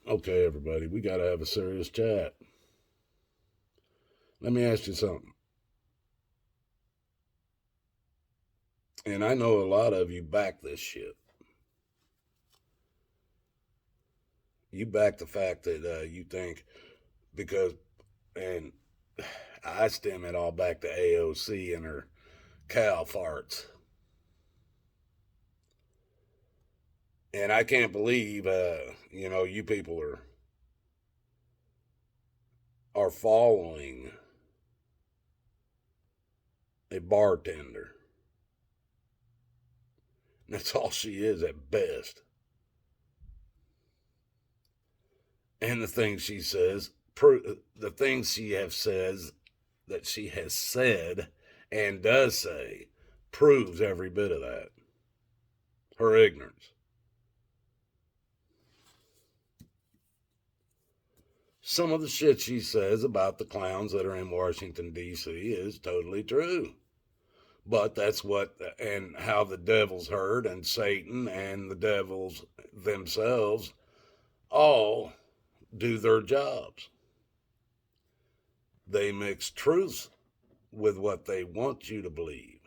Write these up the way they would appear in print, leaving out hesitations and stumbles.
Okay, everybody, we got to have a serious chat. Let me ask you something. And I know a lot of you back this shit. You back the fact that you think because, and I stem it all back to AOC and her cow farts. And I can't believe, you people are following a bartender. That's all she is at best. And the things she says, the things she have says that she has said and does say, proves every bit of that. Her ignorance. Some of the shit she says about the clowns that are in Washington, D.C. is totally true. But that's what, and how the devil's heard, and Satan and the devils themselves all do their jobs. They mix truth with what they want you to believe.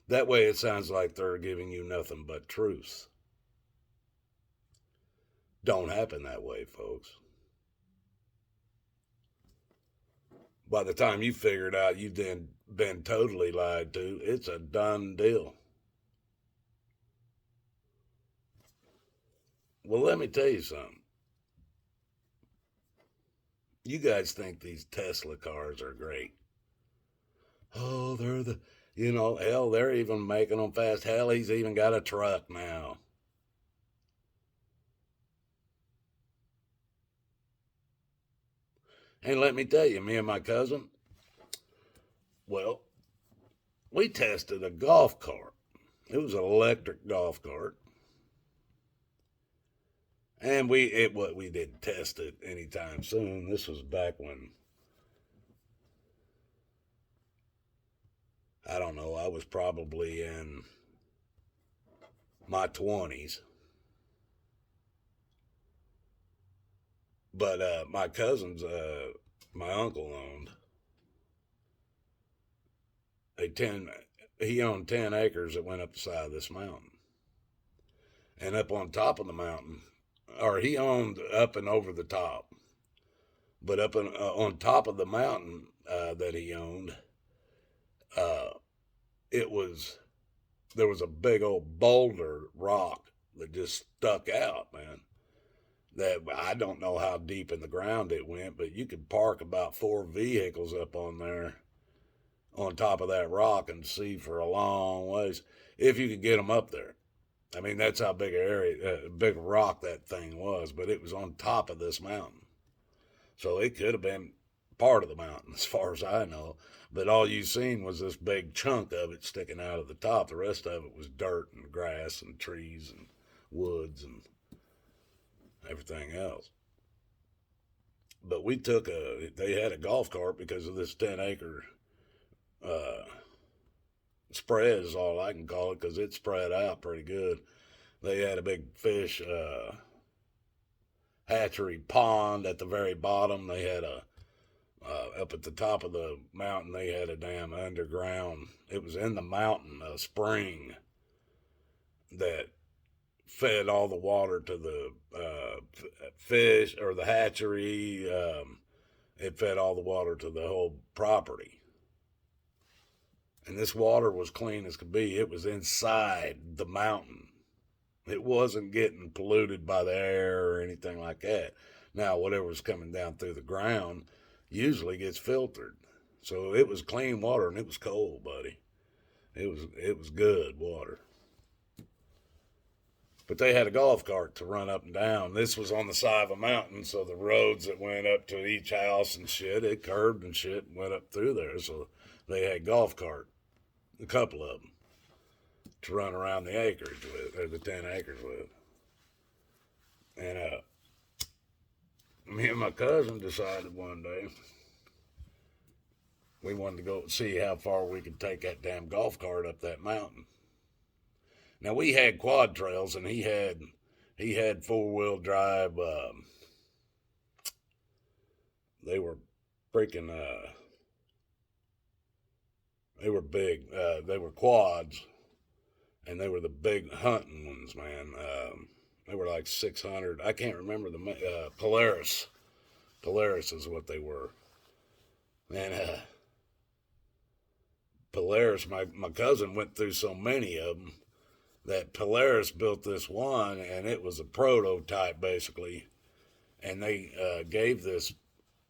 That way it sounds like they're giving you nothing but truth. Don't happen that way, folks. By the time you figure it out, you've then been totally lied to. It's a done deal. Well, let me tell you something. You guys think these Tesla cars are great. Oh, hell, they're even making them fast. Hell, he's even got a truck now. And let me tell you, me and my cousin, well, we tested a golf cart. It was an electric golf cart. And we didn't test it anytime soon. This was back when, I don't know, I was probably in my 20s. But my cousin's, my uncle owned a 10, he owned 10 acres that went up the side of this mountain. And up on top of the mountain, or he owned up and over the top, but on top of the mountain that he owned, uh, it was, there was a big old boulder rock that just stuck out, man. That I don't know how deep in the ground it went, but you could park about 4 vehicles up on there on top of that rock and see for a long ways if you could get them up there. I mean, that's how big an area, big rock that thing was, but it was on top of this mountain. So it could have been part of the mountain, as far as I know. But all you seen was this big chunk of it sticking out of the top. The rest of it was dirt and grass and trees and woods and everything else. But they had a golf cart because of this 10-acre uh, spread, is all I can call it, because it spread out pretty good. They had a big fish hatchery pond at the very bottom. They had up at the top of the mountain, they had a damn underground. It was in the mountain, a spring that fed all the water to the fish or the hatchery. It fed all the water to the whole property. And this water was clean as could be. It was inside the mountain. It wasn't getting polluted by the air or anything like that. Now, whatever's coming down through the ground usually gets filtered. So it was clean water, and it was cold, buddy. It was good water. But they had a golf cart to run up and down. This was on the side of a mountain, so the roads that went up to each house and shit, it curved and shit and went up through there. So they had golf cart, a couple of them, to run around the acreage with, or the 10 acres with. And me and my cousin decided one day we wanted to go see how far we could take that damn golf cart up that mountain. Now we had quad trails, and he had 4-wheel drive. They were freaking. They were big. They were quads, and they were the big hunting ones, man. They were like 600. I can't remember the Polaris. Polaris is what they were. And Polaris, my cousin went through so many of them that Polaris built this one, and it was a prototype basically. And they gave this.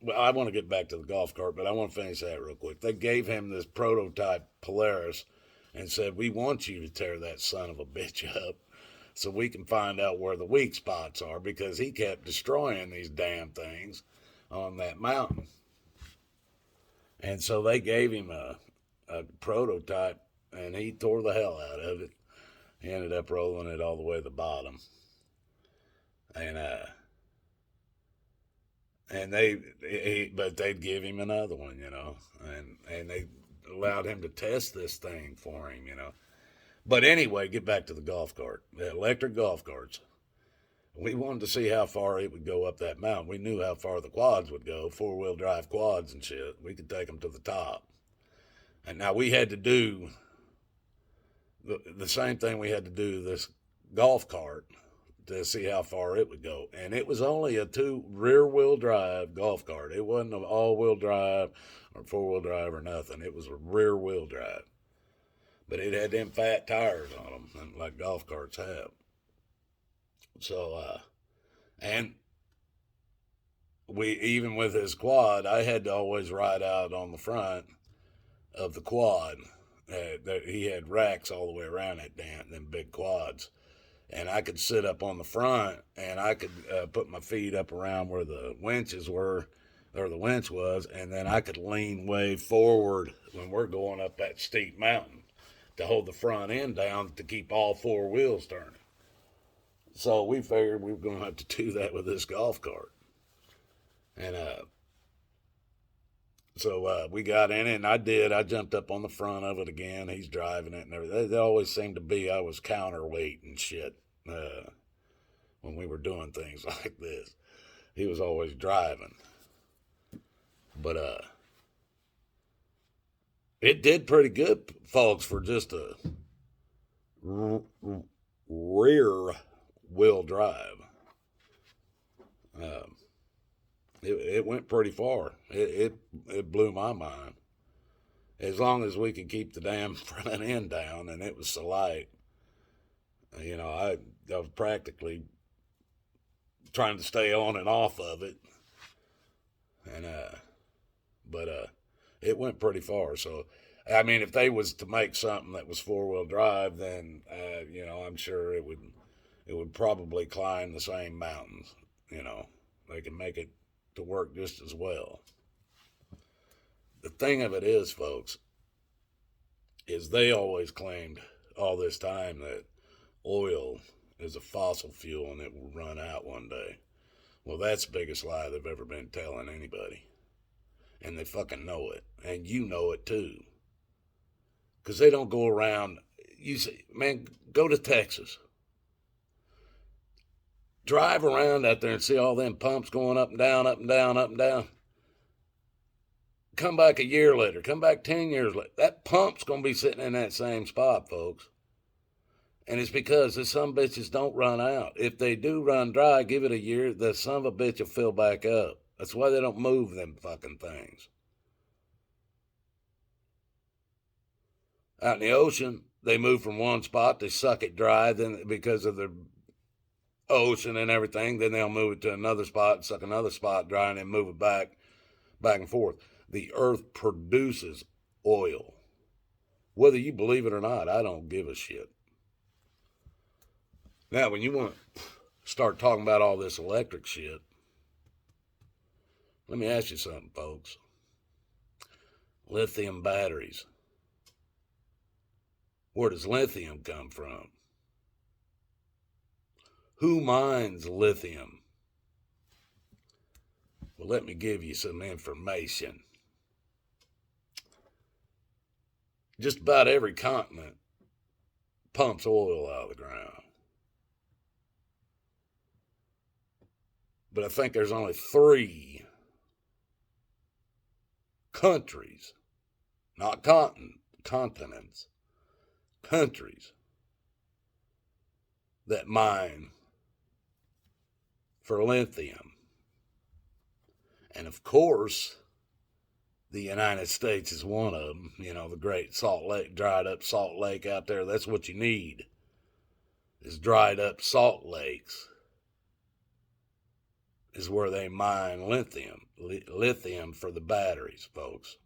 Well, I want to get back to the golf cart, but I want to finish that real quick. They gave him this prototype Polaris and said, "We want you to tear that son of a bitch up so we can find out where the weak spots are," because he kept destroying these damn things on that mountain. And so they gave him a prototype, and he tore the hell out of it. He ended up rolling it all the way to the bottom. And but they'd give him another one, and they allowed him to test this thing for him. But anyway, get back to the golf cart, the electric golf carts. We wanted to see how far it would go up that mountain. We knew how far the quads would go, 4-wheel drive quads and shit. We could take them to the top. And now we had to do the same thing we had to do this golf cart to see how far it would go. And it was only a rear-wheel drive golf cart. It wasn't an all-wheel drive or 4-wheel drive or nothing. It was a rear-wheel drive. But it had them fat tires on them, like golf carts have. So, and even with his quad, I had to always ride out on the front of the quad. He had racks all the way around that them big quads. And I could sit up on the front, and I could put my feet up around where the winches were, or the winch was, and then I could lean way forward when we're going up that steep mountain to hold the front end down to keep all 4 wheels turning. So we figured we were going to have to do that with this golf cart. And so we got in it, and I jumped up on the front of it again. He's driving it and everything. They always seemed to be, I was counterweight and shit when we were doing things like this. He was always driving. But it did pretty good, folks, for just a rear wheel drive. It went pretty far. It blew my mind. As long as we could keep the damn front end down, and it was so light. I was practically trying to stay on and off of it. And but it went pretty far. So I mean, if they was to make something that was 4-wheel drive, then I'm sure it would probably climb the same mountains. They can make it to work just as well. The thing of it is, folks, is they always claimed all this time that oil is a fossil fuel and it will run out one day. Well, that's the biggest lie they've ever been telling anybody. And they fucking know it. And you know it too. Because they don't go around. You say, man, go to Texas. Drive around out there and see all them pumps going up and down, up and down, up and down. Come back a year later. Come back 10 years later. That pump's going to be sitting in that same spot, folks. And it's because the some bitches don't run out. If they do run dry, give it a year, the son of a bitch will fill back up. That's why they don't move them fucking things. Out in the ocean, they move from one spot, they suck it dry, then because of the ocean and everything, then they'll move it to another spot, suck another spot dry, and then move it back and forth. The earth produces oil. Whether you believe it or not, I don't give a shit. Now, when you want to start talking about all this electric shit, let me ask you something, folks. Lithium batteries. Where does lithium come from? Who mines lithium? Well, let me give you some information. Just about every continent pumps oil out of the ground. but I think there's only 3 countries, not continents, countries that mine for lithium. And of course, the United States is one of them. You know, the great Salt Lake, dried up Salt Lake out there. That's what you need, is dried up salt lakes, is where they mine lithium for the batteries, folks.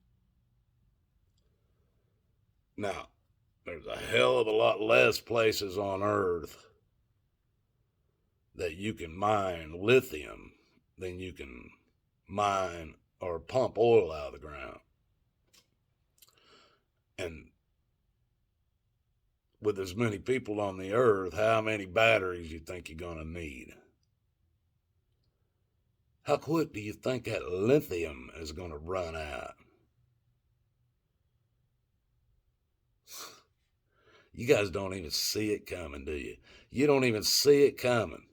Now, there's a hell of a lot less places on Earth that you can mine lithium than you can mine or pump oil out of the ground. And with as many people on the earth, how many batteries you think you're going to need? How quick do you think that lithium is going to run out? You guys don't even see it coming, do you? You don't even see it coming.